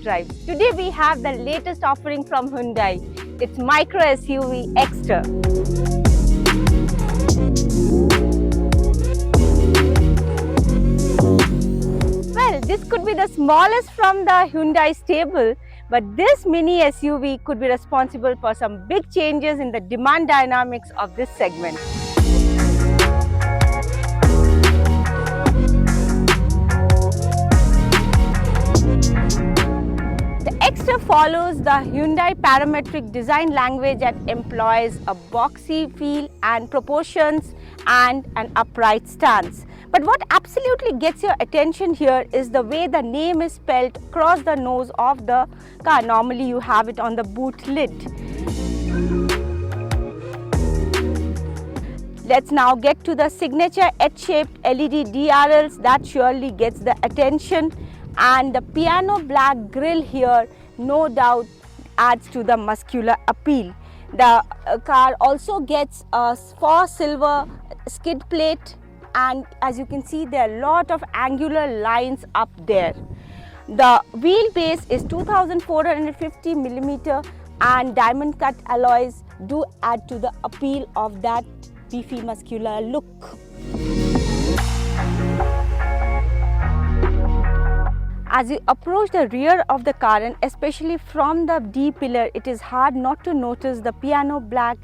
drives. Today we have the latest offering from Hyundai. It's micro SUV Exter. Well, this could be the smallest from the Hyundai stable, but this mini SUV could be responsible for some big changes in the demand dynamics of this segment. The Exter follows the Hyundai parametric design language and employs a boxy feel and proportions and an upright stance. But what absolutely gets your attention here is the way the name is spelled across the nose of the car. Normally you have it on the boot lid. Let's now get to the signature H-shaped LED DRLs that surely gets the attention, and the piano black grille here no doubt adds to the muscular appeal. The car also gets a 4 silver skid plate, and as you can see there are a lot of angular lines up there. The wheelbase is 2450 mm and diamond cut alloys do add to the appeal of that beefy muscular look. As you approach the rear of the car, and especially from the D pillar, it is hard not to notice the piano black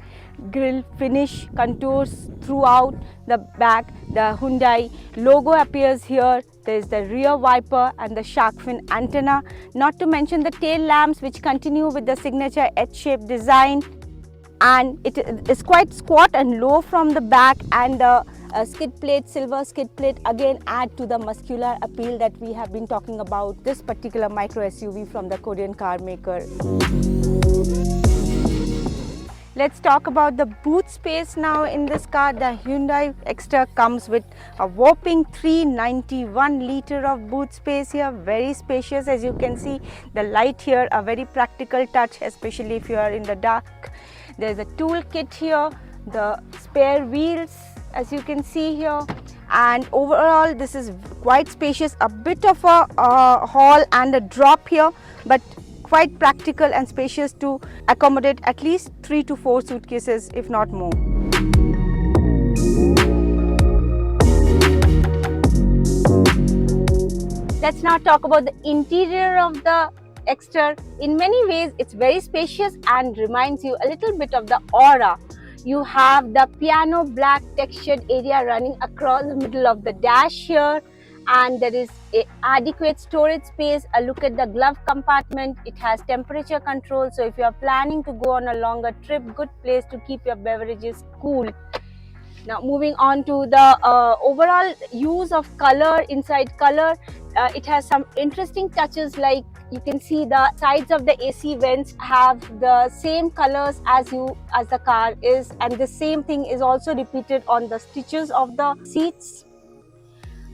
grille finish contours throughout the back. The Hyundai logo appears here. There is the rear wiper and the shark fin antenna, not to mention the tail lamps which continue with the signature H-shaped design. And it is quite squat and low from the back, and the skid plate, silver skid plate, again add to the muscular appeal that we have been talking about this particular micro SUV from the Korean car maker. Let's talk about the boot space now in this car. The Hyundai Exter comes with a whopping 391 litre of boot space here, very spacious. As you can see, the light here, a very practical touch, especially if you are in the dark. There's a tool kit here, the spare wheels as you can see here, and overall this is quite spacious. A bit of a haul and a drop here, but quite practical and spacious to accommodate at least 3 to 4 suitcases, if not more. Let's now talk about the interior of the Exter. In many ways it's very spacious and reminds you a little bit of the Aura. You have the piano black textured area running across the middle of the dash here, and there is adequate storage space. A look at the glove compartment. It has temperature control, so if you are planning to go on a longer trip, good place to keep your beverages cool. Now moving on to the overall use of color, inside color, it has some interesting touches, like you can see the sides of the AC vents have the same colors as the car is, and the same thing is also repeated on the stitches of the seats.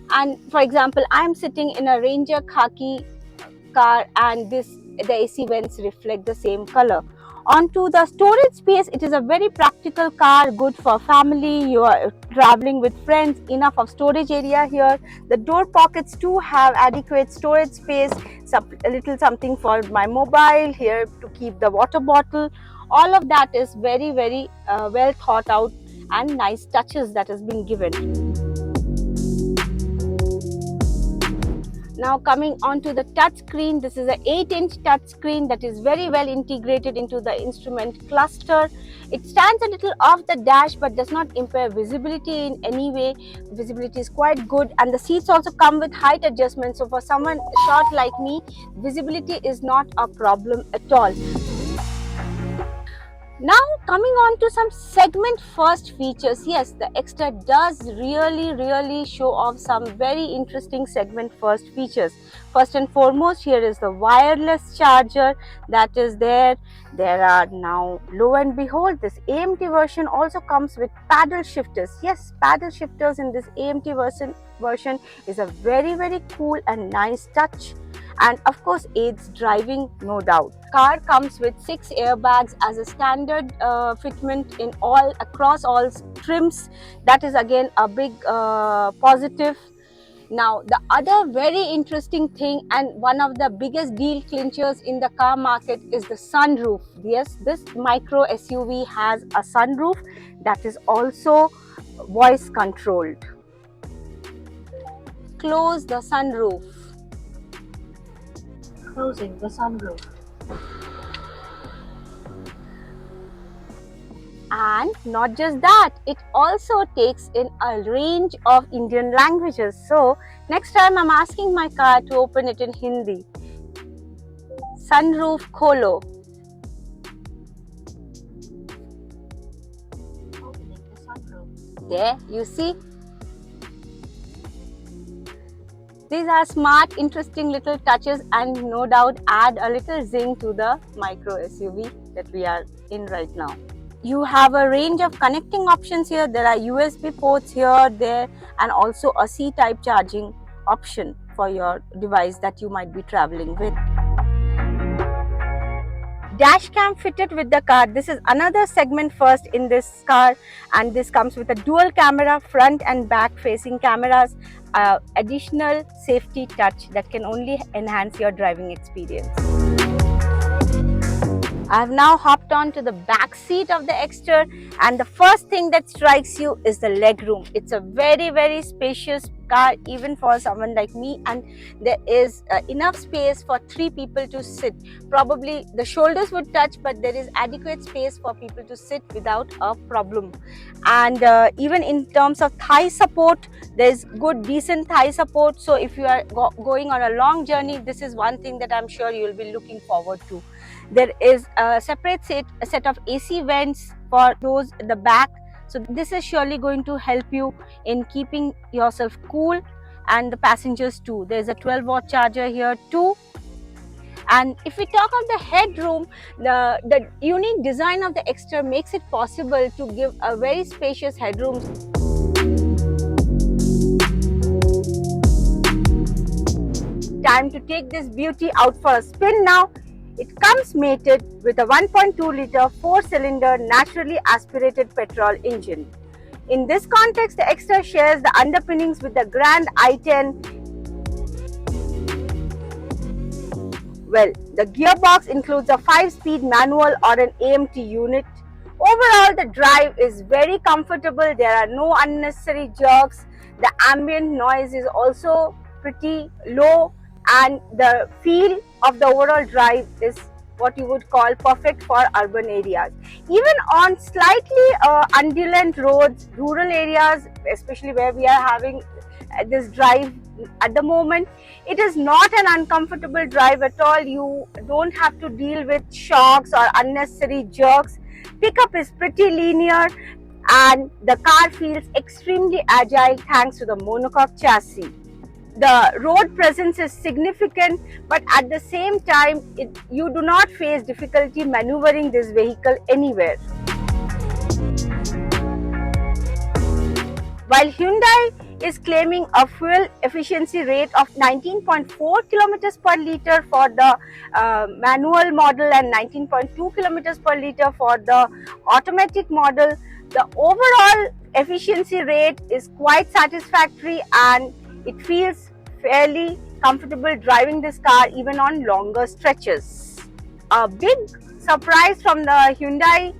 And for example, I am sitting in a Ranger khaki car, and the AC vents reflect the same color. Onto the storage space, it is a very practical car, good for family. You are traveling with friends, enough of storage area here. The door pockets too have adequate storage space, a little something for my mobile here to keep the water bottle. All of that is very well thought out and nice touches that has been given. Now coming on to the touch screen, this is an 8-inch touch screen that is very well integrated into the instrument cluster. It stands a little off the dash but does not impair visibility in any way. Visibility is quite good, and the seats also come with height adjustment, so for someone short like me, visibility is not a problem at all. Now coming on to some segment first features. Yes, the Exter does really show off some very interesting segment first features. First and foremost, here is the wireless charger that is there. There are now, lo and behold, this AMT version also comes with paddle shifters. Yes, paddle shifters in this AMT version is a very cool and nice touch, and of course aids driving, no doubt. Car comes with 6 airbags as a standard fitment in across all trims. That is again a big positive. Now, the other very interesting thing and one of the biggest deal clinchers in the car market is the sunroof. Yes, this micro SUV has a sunroof that is also voice controlled. Close the sunroof. Closing the sunroof. And not just that, it also takes in a range of Indian languages. So next time I'm asking my car to open it in Hindi. Sunroof kholo. Opening the sunroof. There, you see. These are smart, interesting little touches and no doubt add a little zing to the micro SUV that we are in right now. You have a range of connecting options here. There are USB ports here, there, and also a C-type charging option for your device that you might be traveling with. Dash cam fitted with the car. This is another segment first in this car, and this comes with a dual camera, front and back facing cameras, additional safety touch that can only enhance your driving experience. I have now hopped on to the back seat of the Exter, and the first thing that strikes you is the leg room. It's a very spacious car even for someone like me, and there is enough space for 3 people to sit. Probably the shoulders would touch, but there is adequate space for people to sit without a problem. And even in terms of thigh support, there is good decent thigh support. So if you are going on a long journey, this is one thing that I'm sure you will be looking forward to. There is a separate a set of AC vents for those in the back. So this is surely going to help you in keeping yourself cool, and the passengers too. There is a 12-watt charger here too. And if we talk of the headroom, the unique design of the Exter makes it possible to give a very spacious headroom. Time to take this beauty out for a spin now. It comes mated with a 1.2-litre 4-cylinder naturally aspirated petrol engine. In this context, the Exter shares the underpinnings with the Grand i10. Well, the gearbox includes a 5-speed manual or an AMT unit. Overall, the drive is very comfortable. There are no unnecessary jerks. The ambient noise is also pretty low, and the feel of the overall drive is what you would call perfect for urban areas. Even on slightly undulating roads, rural areas, especially where we are having this drive at the moment, it is not an uncomfortable drive at all. You don't have to deal with shocks or unnecessary jerks. Pickup is pretty linear, and the car feels extremely agile thanks to the monocoque chassis. The road presence is significant, but at the same time, you do not face difficulty maneuvering this vehicle anywhere. While Hyundai is claiming a fuel efficiency rate of 19.4 kilometers per litre for the manual model and 19.2 kilometers per litre for the automatic model, the overall efficiency rate is quite satisfactory, and it feels fairly comfortable driving this car even on longer stretches. A big surprise from the Hyundai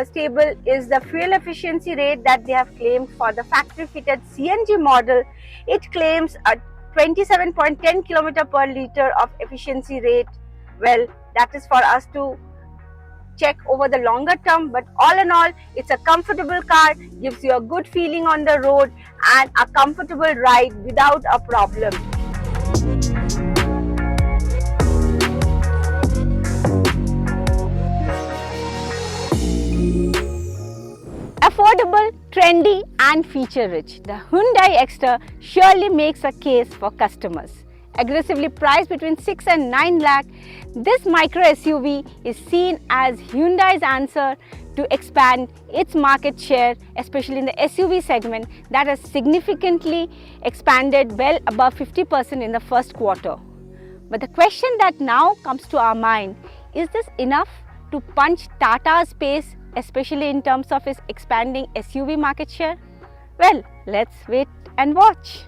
stable is the fuel efficiency rate that they have claimed for the factory fitted CNG model. It claims a 27.10 km per litre of efficiency rate. Well, that is for us to check over the longer term, but all in all, it's a comfortable car, gives you a good feeling on the road and a comfortable ride without a problem. Affordable, trendy and feature-rich, the Hyundai Exter surely makes a case for customers. Aggressively priced between 6 and 9 lakh, this micro SUV is seen as Hyundai's answer to expand its market share, especially in the SUV segment that has significantly expanded well above 50% in the first quarter. But the question that now comes to our mind, is this enough to punch Tata's pace, especially in terms of its expanding SUV market share? Well, let's wait and watch.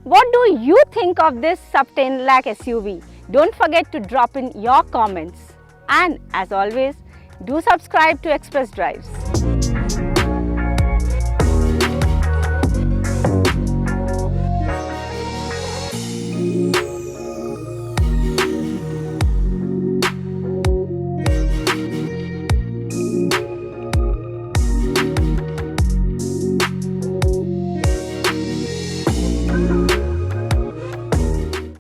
What do you think of this sub 10 lakh SUV? Don't forget to drop in your comments. And as always, do subscribe to Express Drives.